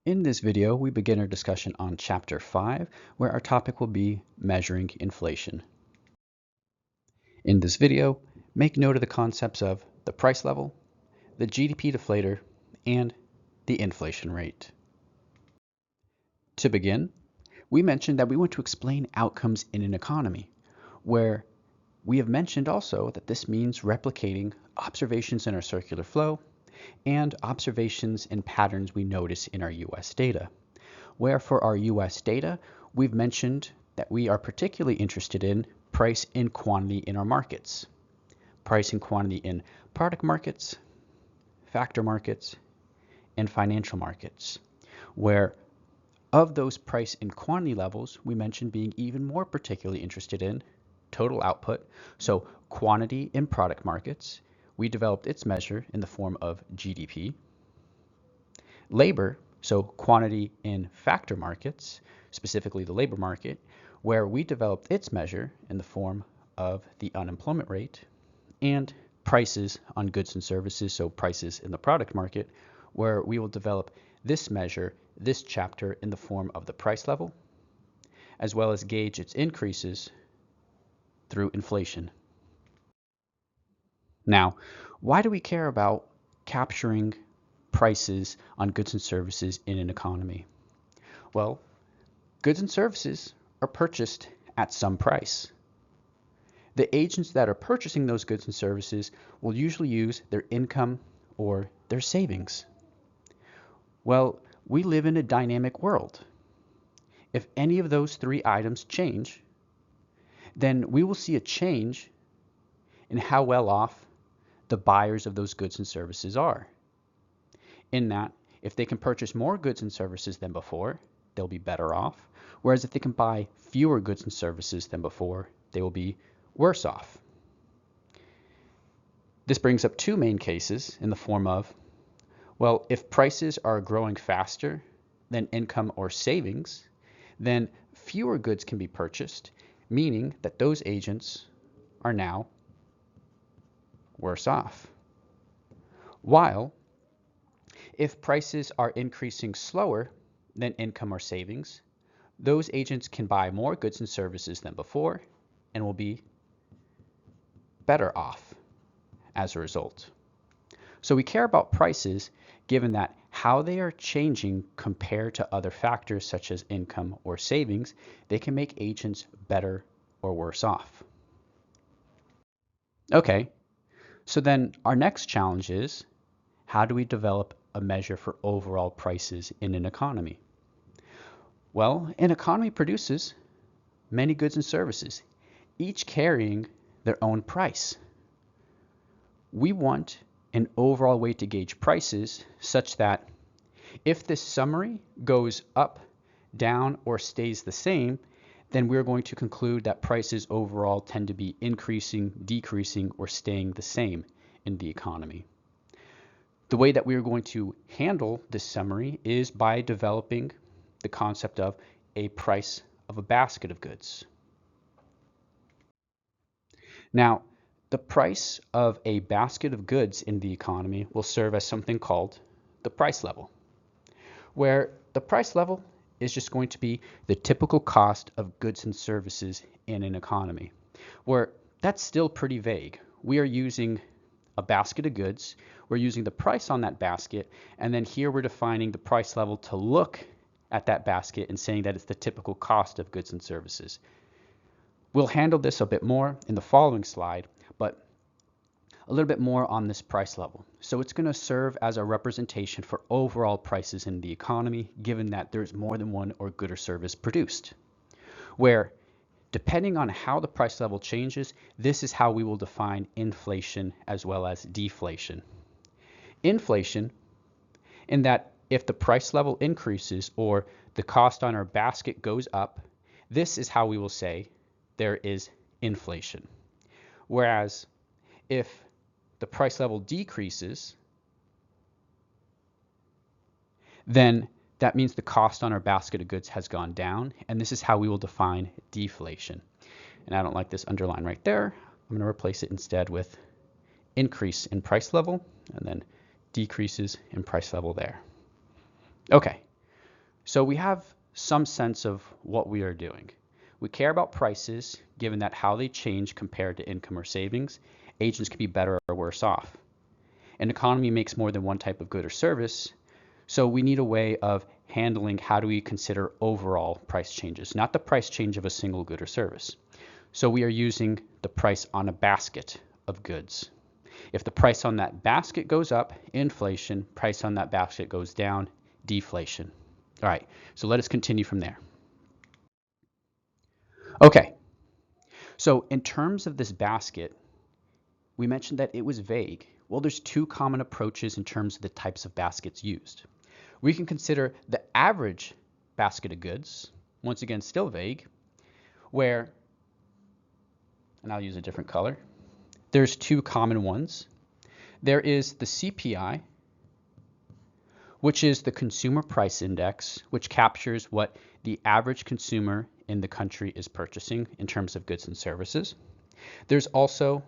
In this video, we begin our discussion on Chapter 5, where our topic will be measuring inflation. In this video, make note of the concepts of the price level, the GDP deflator, and the inflation rate. To begin, we mentioned that we want to explain outcomes in an economy, where we have mentioned also that this means replicating observations in our circular flow and observations and patterns we notice in our US data, where for our US data, we've mentioned that we are particularly interested in price and quantity in our markets, price and quantity in product markets, factor markets, and financial markets, where of those price and quantity levels, we mentioned being even more particularly interested in total output, so quantity in product markets. We developed its measure in the form of GDP. Labor, so quantity in factor markets, specifically the labor market, where we developed its measure in the form of the unemployment rate. And prices on goods and services, so prices in the product market, where we will develop this measure, this chapter, in the form of the price level, as well as gauge its increases through inflation. Now, why do we care about capturing prices on goods and services in an economy? Well, goods and services are purchased at some price. The agents that are purchasing those goods and services will usually use their income or their savings. Well, we live in a dynamic world. If any of those three items change, then we will see a change in how well off the buyers of those goods and services are. In that, if they can purchase more goods and services than before, they'll be better off. Whereas if they can buy fewer goods and services than before, they will be worse off. This brings up two main cases in the form of, well, if prices are growing faster than income or savings, then fewer goods can be purchased, meaning that those agents are now worse off. While if prices are increasing slower than income or savings, those agents can buy more goods and services than before and will be better off as a result. So we care about prices given that how they are changing compared to other factors such as income or savings, they can make agents better or worse off. Okay, so then our next challenge is, how do we develop a measure for overall prices in an economy? Well, an economy produces many goods and services, each carrying their own price. We want an overall way to gauge prices such that if this summary goes up, down, or stays the same, then we're going to conclude that prices overall tend to be increasing, decreasing, or staying the same in the economy. The way that we are going to handle this summary is by developing the concept of a price of a basket of goods. Now, the price of a basket of goods in the economy will serve as something called the price level, where the price level is just going to be the typical cost of goods and services in an economy, where that's still pretty vague. We are using a basket of goods, we're using the price on that basket, and then here we're defining the price level to look at that basket and saying that it's the typical cost of goods and services. We'll handle this a bit more in the following slide, but a little bit more on this price level. So it's going to serve as a representation for overall prices in the economy, given that there's more than one or good or service produced, where depending on how the price level changes, this is how we will define inflation as well as deflation. Inflation, in that if the price level increases or the cost on our basket goes up, this is how we will say there is inflation. Whereas if the price level decreases, then that means the cost on our basket of goods has gone down, and this is how we will define deflation. And I don't like this underline right there. I'm going to replace it instead with increase in price level, and then decreases in price level there. Okay, So we have some sense of what we are doing. We care about prices, given that how they change compared to income or savings, agents can be better or worse off. An economy makes more than one type of good or service, so we need a way of handling how do we consider overall price changes, not the price change of a single good or service. So we are using the price on a basket of goods. If the price on that basket goes up, inflation, price on that basket goes down, deflation. All right, so let us continue from there. Okay, so in terms of this basket, we mentioned that it was vague. Well, there's two common approaches in terms of the types of baskets used. We can consider the average basket of goods, once again still vague, where, and I'll use a different color, there's two common ones. There is the CPI, which is the Consumer Price Index, which captures what the average consumer in the country is purchasing in terms of goods and services. There's also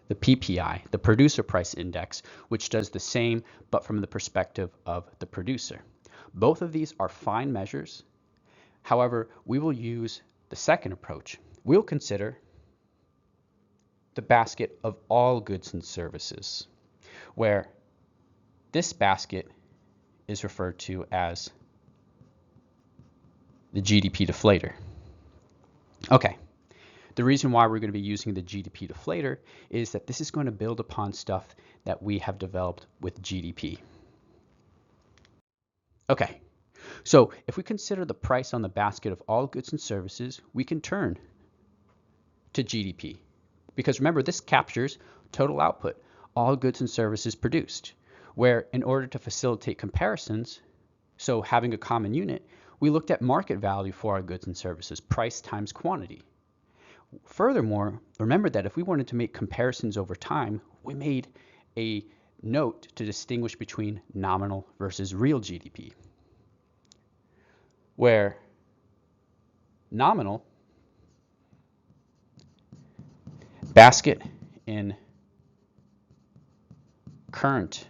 the PPI, the Producer Price Index, which does the same but from the perspective of the producer. Both of these are fine measures. However, we will use the second approach. We'll consider the basket of all goods and services, where this basket is referred to as the GDP deflator. Okay, the reason why we're going to be using the GDP deflator is that this is going to build upon stuff that we have developed with GDP. Okay, so if we consider the price on the basket of all goods and services, we can turn to GDP. Because remember, this captures total output, all goods and services produced, where in order to facilitate comparisons, so having a common unit, we looked at market value for our goods and services, price times quantity. Furthermore, remember that if we wanted to make comparisons over time, we made a note to distinguish between nominal versus real GDP, where nominal basket in current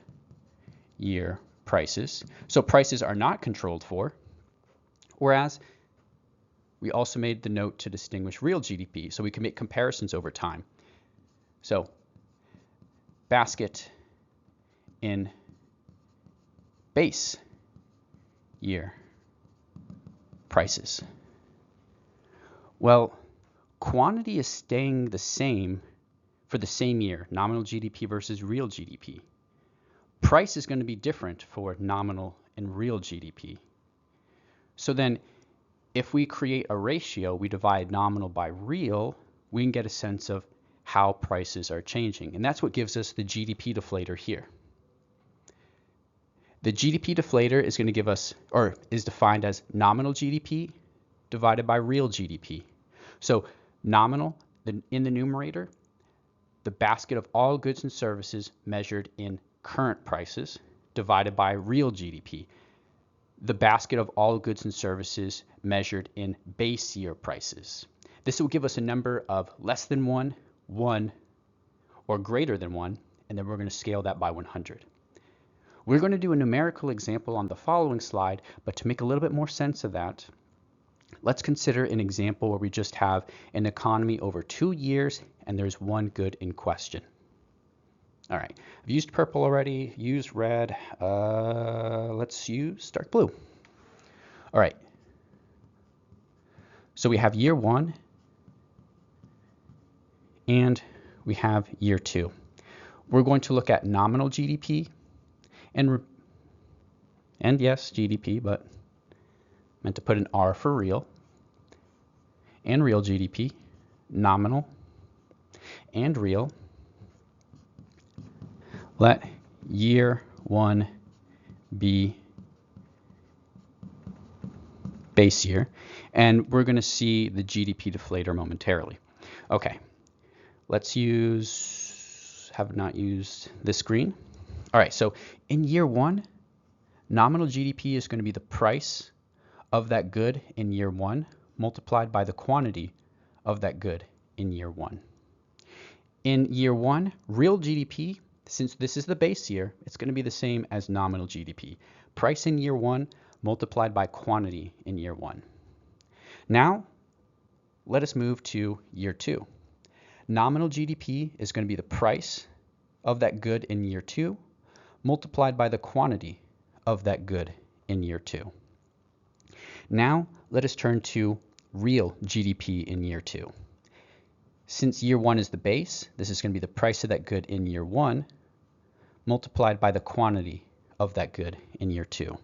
year prices. So prices are not controlled for, whereas we also made the note to distinguish real GDP so we can make comparisons over time. So basket in base year prices. Well, quantity is staying the same for the same year, nominal GDP versus real GDP. Price is going to be different for nominal and real GDP. So then if we create a ratio, we divide nominal by real, we can get a sense of how prices are changing. And that's what gives us the GDP deflator here. The GDP deflator is going to give us, or is defined as nominal GDP divided by real GDP. So nominal, in the numerator, the basket of all goods and services measured in current prices divided by real GDP. The basket of all goods and services measured in base year prices. This will give us a number of less than 1, 1, or greater than 1, and then we're going to scale that by 100. We're going to do a numerical example on the following slide, but to make a little bit more sense of that, let's consider an example where we just have an economy over 2 years and there's one good in question. All right, I've used purple already, used red, let's use dark blue. All right, so we have year 1 and we have year 2. We're going to look at nominal GDP and yes, GDP, but meant to put an R for real, and real GDP, nominal and real. Let year 1 be base year, and we're going to see the GDP deflator momentarily. Okay, let's have not used this green. All right, so in year 1, nominal GDP is going to be the price of that good in year 1 multiplied by the quantity of that good in year 1. In year 1, real GDP since this is the base year, it's going to be the same as nominal GDP. Price in year one multiplied by quantity in year one. Now, let us move to year two. Nominal GDP is going to be the price of that good in year two multiplied by the quantity of that good in year two. Now, let us turn to real GDP in year two. Since year one is the base, this is going to be the price of that good in year one multiplied by the quantity of that good in year two.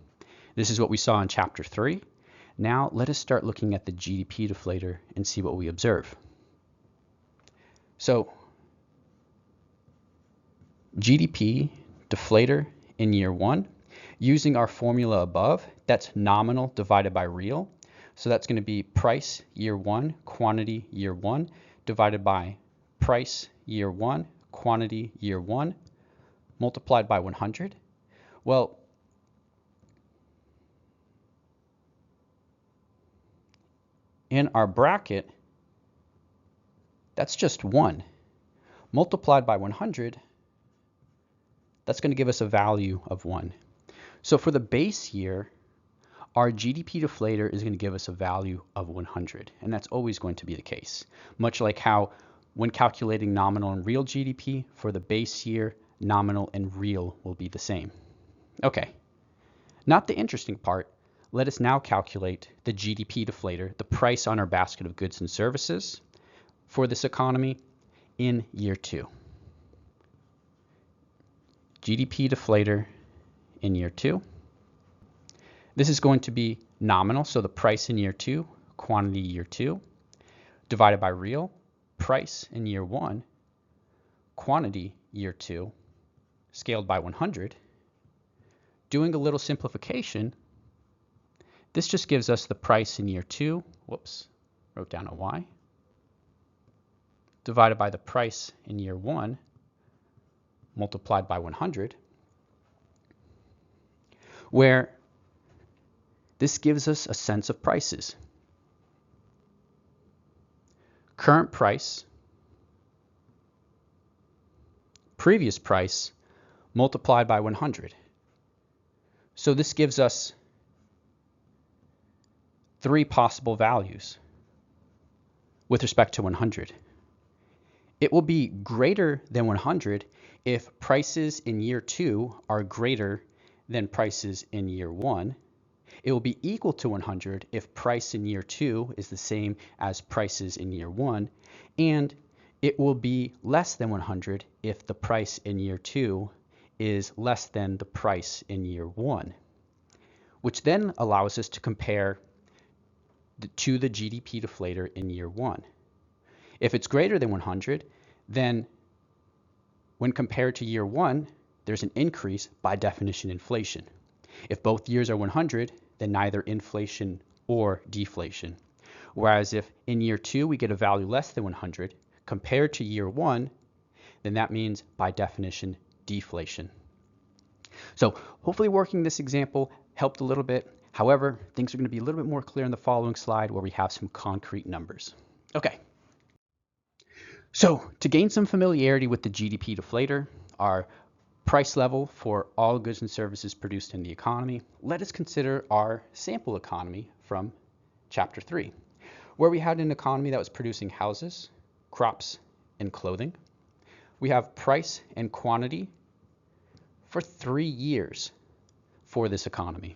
This is what we saw in chapter 3. Now let us start looking at the GDP deflator and see what we observe. So GDP deflator in year one, using our formula above, that's nominal divided by real. So that's going to be price year one, quantity year one, divided by price year one, quantity year one, multiplied by 100. Well, in our bracket, that's just 1. Multiplied by 100, that's going to give us a value of 1. So for the base year, our GDP deflator is going to give us a value of 100, and that's always going to be the case. Much like how when calculating nominal and real GDP, for the base year, nominal and real will be the same. Okay, not the interesting part. Let us now calculate the GDP deflator, the price on our basket of goods and services for this economy in year two. GDP deflator in year two. This is going to be nominal, so the price in year two, quantity year two, divided by real, price in year one, quantity year two, scaled by 100. Doing a little simplification, this just gives us the price in year two, whoops, wrote down a Y, divided by the price in year one, multiplied by 100, where this gives us a sense of prices. Current price, previous price, multiplied by 100. So this gives us 3 possible values with respect to 100. It will be greater than 100 if prices in year 2 are greater than prices in year 1. It will be equal to 100 if price in year 2 is the same as prices in year 1, and it will be less than 100 if the price in year 2 is less than the price in year 1, which then allows us to compare to the GDP deflator in year 1. If it's greater than 100, then when compared to year 1, there's an increase, by definition inflation. If both years are 100, then neither inflation or deflation. Whereas if in year 2 we get a value less than 100 compared to year 1, then that means by definition deflation. So hopefully working this example helped a little bit. However, things are going to be a little bit more clear in the following slide where we have some concrete numbers. Okay. So to gain some familiarity with the GDP deflator, our price level for all goods and services produced in the economy, let us consider our sample economy from chapter 3, where we had an economy that was producing houses, crops, and clothing. We have price and quantity for 3 years for this economy.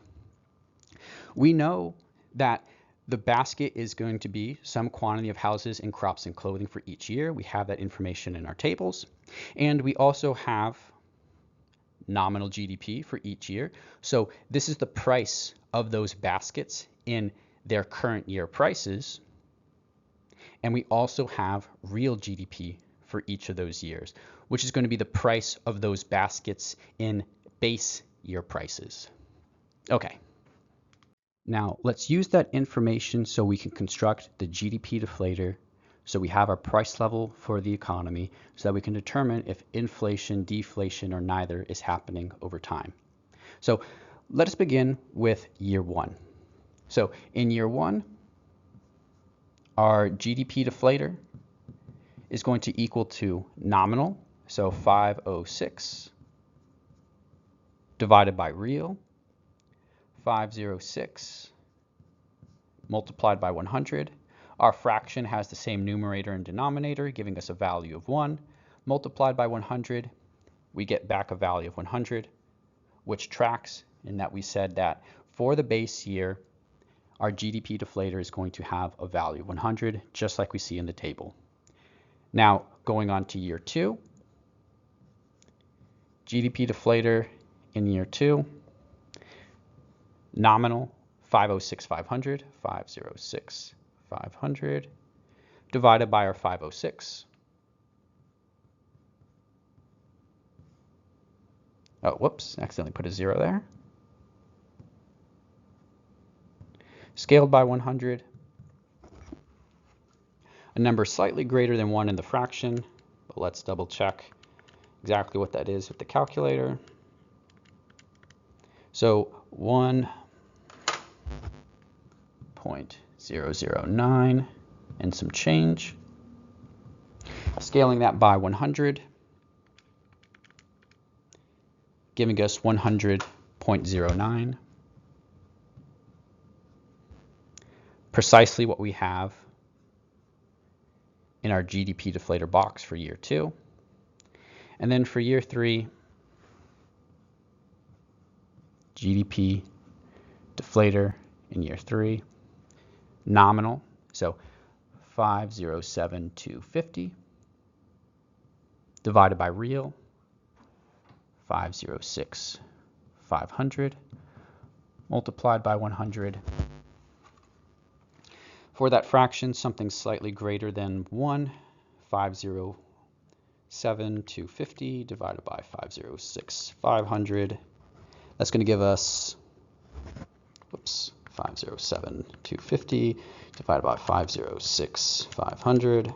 We know that the basket is going to be some quantity of houses and crops and clothing for each year. We have that information in our tables. And we also have nominal GDP for each year. So this is the price of those baskets in their current year prices. And we also have real GDP for each of those years, which is going to be the price of those baskets in base year prices. Okay. Now let's use that information so we can construct the GDP deflator, so we have our price level for the economy so that we can determine if inflation, deflation, or neither is happening over time. So let us begin with year 1. So in year 1, our GDP deflator is going to equal to nominal, So 506 divided by real, 506 multiplied by 100. Our fraction has the same numerator and denominator, giving us a value of 1. Multiplied by 100, we get back a value of 100, which tracks in that we said that for the base year, our GDP deflator is going to have a value of 100, just like we see in the table. Now, going on to year 2, GDP deflator in year 2, nominal 506,500, 506,500, divided by our 506. Oh, whoops, accidentally put a 0 there. Scaled by 100. A number slightly greater than 1 in the fraction, but let's double check exactly what that is with the calculator. So 1.009 and some change. Scaling that by 100, giving us 100.09. Precisely what we have in our GDP deflator box for year 2. And then for year 3, GDP deflator in year 3, nominal, so 507,250 divided by real, 506,500 multiplied by 100. For that fraction, something slightly greater than 1, 507,250 divided by 506,500. That's going to give us, 507,250 divided by 506,500,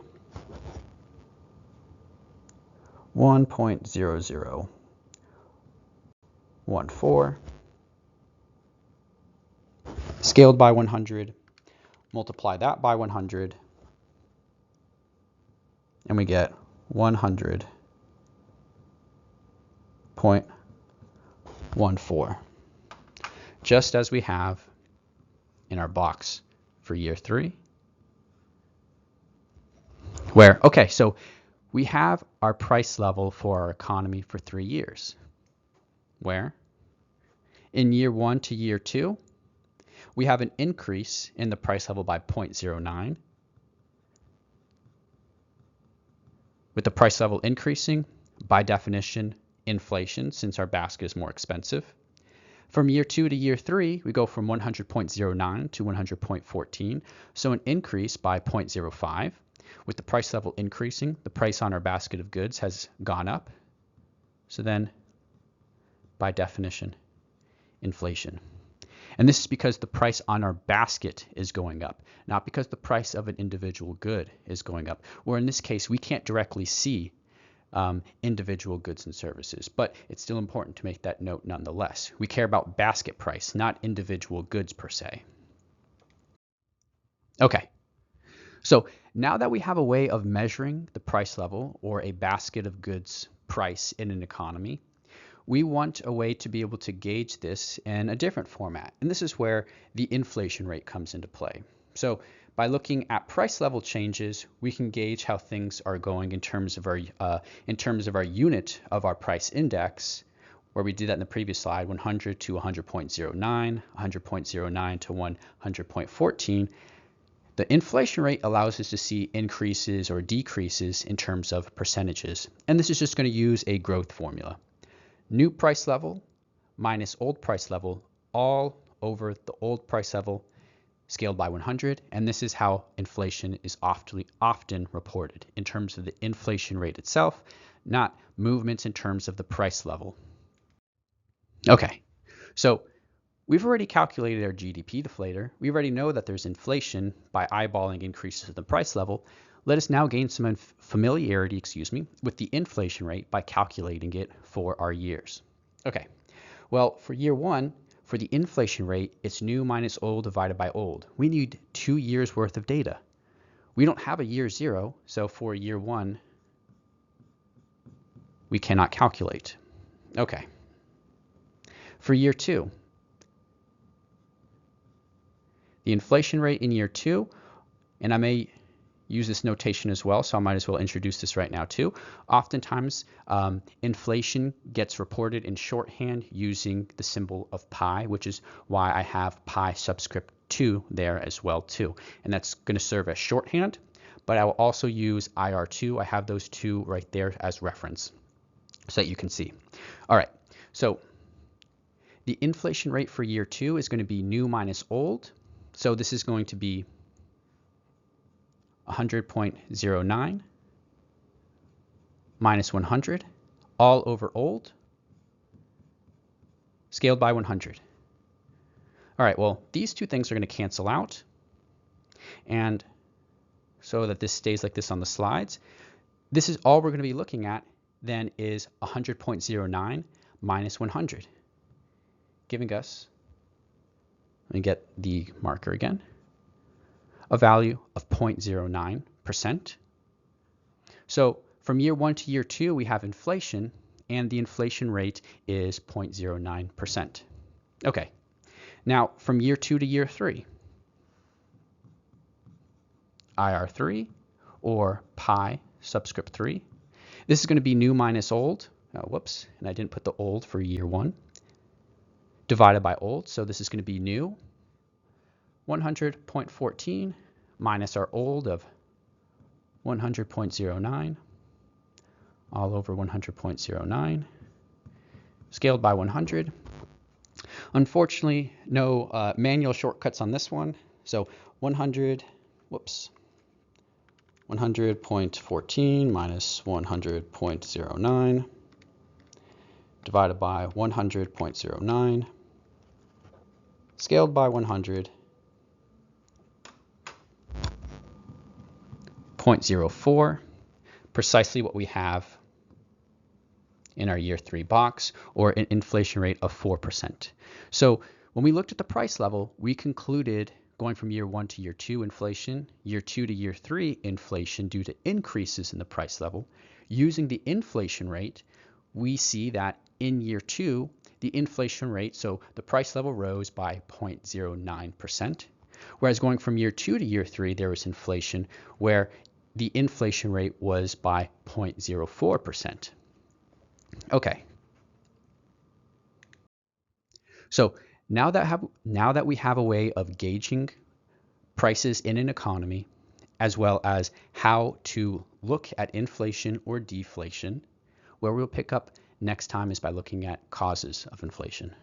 1.0014, scaled by 100. Multiply that by 100, and we get 100.14, just as we have in our box for year 3, where, okay, so we have our price level for our economy for 3 years, where in year 1 to year 2, we have an increase in the price level by 0.09. With the price level increasing, by definition, inflation, since our basket is more expensive. From year 2 to year 3, we go from 100.09 to 100.14, so an increase by 0.05. With the price level increasing, the price on our basket of goods has gone up. So then, by definition, inflation. And this is because the price on our basket is going up, not because the price of an individual good is going up. Or in this case, we can't directly see individual goods and services, but it's still important to make that note nonetheless. We care about basket price, not individual goods per se. Okay, so now that we have a way of measuring the price level or a basket of goods price in an economy, we want a way to be able to gauge this in a different format. And this is where the inflation rate comes into play. So by looking at price level changes, we can gauge how things are going in terms of our unit of our price index, where we did that in the previous slide, 100 to 100.09, 100.09 to 100.14. The inflation rate allows us to see increases or decreases in terms of percentages. And this is just going to use a growth formula. New price level minus old price level all over the old price level scaled by 100, and this is how inflation is often reported in terms of the inflation rate itself, not movements in terms of the price level. Okay, so we've already calculated our GDP deflator. We already know that there's inflation by eyeballing increases in the price level. Let us now gain some familiarity, with the inflation rate by calculating it for our years. Okay, well, for year 1, for the inflation rate, it's new minus old divided by old. We need 2 years worth of data. We don't have a year 0, so for year 1, we cannot calculate. Okay. For year 2, the inflation rate in year 2, and I may use this notation as well, so I might as well introduce this right now too. Oftentimes, inflation gets reported in shorthand using the symbol of pi, which is why I have pi subscript 2 there as well too. And that's going to serve as shorthand, but I will also use IR2. I have those two right there as reference so that you can see. All right, so the inflation rate for year 2 is going to be new minus old. So this is going to be 100.09 minus 100 all over old scaled by 100. All right, well, these two things are going to cancel out. And so that this stays like this on the slides, this is all we're going to be looking at then is 100.09 minus 100, giving us, let me get the marker again, a value of 0.09%. So from year 1 to year 2, we have inflation, and the inflation rate is 0.09%. Okay, now from year 2 to year 3, IR3, or pi subscript 3. This is going to be new minus old. Whoops, and I didn't put the old for year 1. Divided by old, so this is going to be new. 100.14 minus our old of 100.09 all over 100.09 scaled by 100. Unfortunately, no manual shortcuts on this one. So 100.14 minus 100.09 divided by 100.09 scaled by 100. 0.04, precisely what we have in our year 3 box, or an inflation rate of 4%. So when we looked at the price level, we concluded going from year 1 to year 2 inflation, year 2 to year 3 inflation due to increases in the price level. Using the inflation rate, we see that in year 2, the inflation rate, so the price level rose by 0.09%, whereas going from year 2 to year 3, there was inflation where the inflation rate was by 0.04%. Okay. So now that we have a way of gauging prices in an economy, as well as how to look at inflation or deflation, where we'll pick up next time is by looking at causes of inflation.